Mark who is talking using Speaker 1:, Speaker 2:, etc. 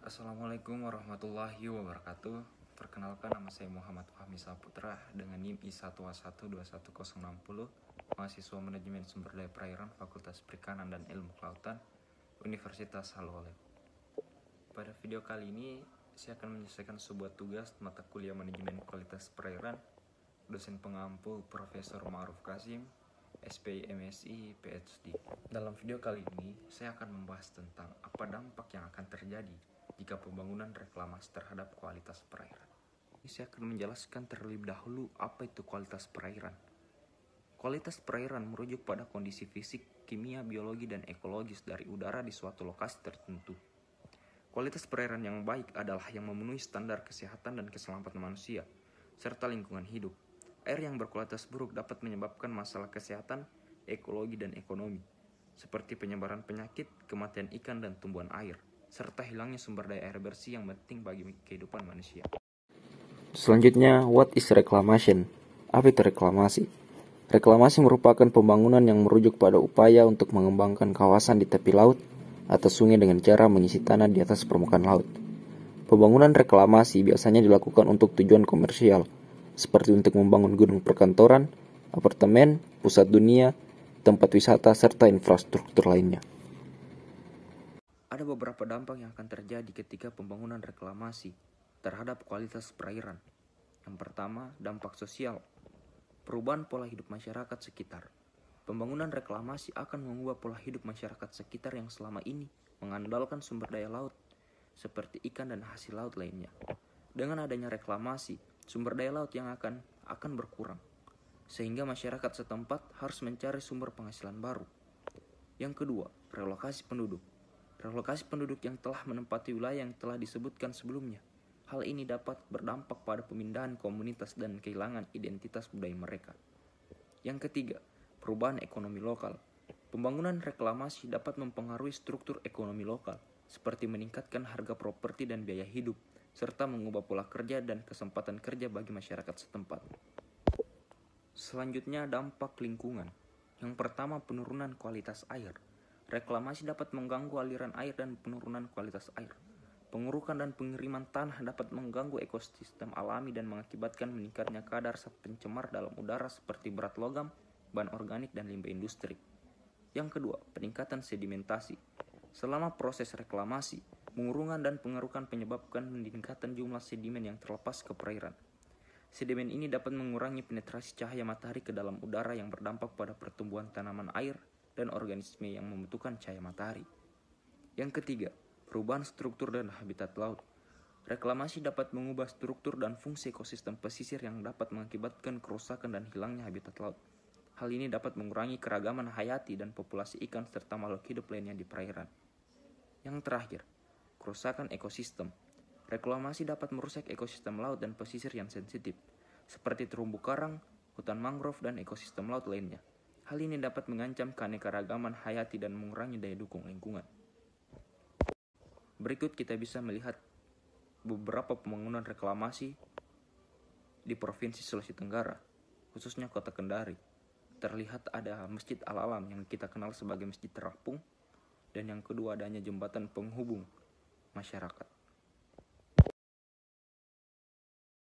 Speaker 1: Assalamualaikum warahmatullahi wabarakatuh. Perkenalkan, nama saya Muhammad Fahmi Saputra dengan NIM I1121060, mahasiswa Manajemen Sumber Daya Perairan Fakultas Perikanan dan Ilmu Kelautan Universitas Haloleb. Pada video kali ini saya akan menyelesaikan sebuah tugas mata kuliah Manajemen Kualitas Perairan, dosen pengampu Profesor Ma'ruf Kasim, SPI MSI PhD. Dalam video kali ini saya akan membahas tentang apa dampak yang akan terjadi jika pembangunan reklamasi terhadap kualitas perairan. Saya akan menjelaskan terlebih dahulu apa itu kualitas perairan. Kualitas perairan merujuk pada kondisi fisik, kimia, biologi, dan ekologis dari udara di suatu lokasi tertentu. Kualitas perairan yang baik adalah yang memenuhi standar kesehatan dan keselamatan manusia, serta lingkungan hidup. Air yang berkualitas buruk dapat menyebabkan masalah kesehatan, ekologi, dan ekonomi, seperti penyebaran penyakit, kematian ikan dan tumbuhan air, serta hilangnya sumber daya air bersih yang penting bagi kehidupan manusia.
Speaker 2: Selanjutnya, what is reclamation? Apa itu reklamasi? Reklamasi merupakan pembangunan yang merujuk pada upaya untuk mengembangkan kawasan di tepi laut atau sungai dengan cara mengisi tanah di atas permukaan laut. Pembangunan reklamasi biasanya dilakukan untuk tujuan komersial, seperti untuk membangun gedung perkantoran, apartemen, pusat dunia, tempat wisata, serta infrastruktur lainnya.
Speaker 1: Ada beberapa dampak yang akan terjadi ketika pembangunan reklamasi terhadap kualitas perairan. Yang pertama, dampak sosial. Perubahan pola hidup masyarakat sekitar. Pembangunan reklamasi akan mengubah pola hidup masyarakat sekitar yang selama ini mengandalkan sumber daya laut, seperti ikan dan hasil laut lainnya. Dengan adanya reklamasi, sumber daya laut yang akan berkurang, sehingga masyarakat setempat harus mencari sumber penghasilan baru. Yang kedua, relokasi penduduk. Relokasi penduduk yang telah menempati wilayah yang telah disebutkan sebelumnya. Hal ini dapat berdampak pada pemindahan komunitas dan kehilangan identitas budaya mereka. Yang ketiga, perubahan ekonomi lokal. Pembangunan reklamasi dapat mempengaruhi struktur ekonomi lokal, seperti meningkatkan harga properti dan biaya hidup, serta mengubah pola kerja dan kesempatan kerja bagi masyarakat setempat. Selanjutnya, dampak lingkungan. Yang pertama, penurunan kualitas air. Reklamasi dapat mengganggu aliran air dan penurunan kualitas air. Pengurukan dan pengiriman tanah dapat mengganggu ekosistem alami dan mengakibatkan meningkatnya kadar zat pencemar dalam udara seperti berat logam, bahan organik, dan limbah industri. Yang kedua, peningkatan sedimentasi. Selama proses reklamasi, pengurungan dan pengerukan menyebabkan peningkatan jumlah sedimen yang terlepas ke perairan. Sedimen ini dapat mengurangi penetrasi cahaya matahari ke dalam udara yang berdampak pada pertumbuhan tanaman air dan organisme yang membutuhkan cahaya matahari. Yang ketiga, perubahan struktur dan habitat laut. Reklamasi dapat mengubah struktur dan fungsi ekosistem pesisir yang dapat mengakibatkan kerusakan dan hilangnya habitat laut. Hal ini dapat mengurangi keragaman hayati dan populasi ikan serta makhluk hidup lainnya di perairan. Yang terakhir, kerusakan ekosistem. Reklamasi dapat merusak ekosistem laut dan pesisir yang sensitif, seperti terumbu karang, hutan mangrove, dan ekosistem laut lainnya. Hal ini dapat mengancam keanekaragaman hayati dan mengurangi daya dukung lingkungan. Berikut kita bisa melihat beberapa pembangunan reklamasi di Provinsi Sulawesi Tenggara, khususnya Kota Kendari. Terlihat ada Masjid Al-Alam yang kita kenal sebagai Masjid Terapung, dan yang kedua adanya jembatan penghubung masyarakat.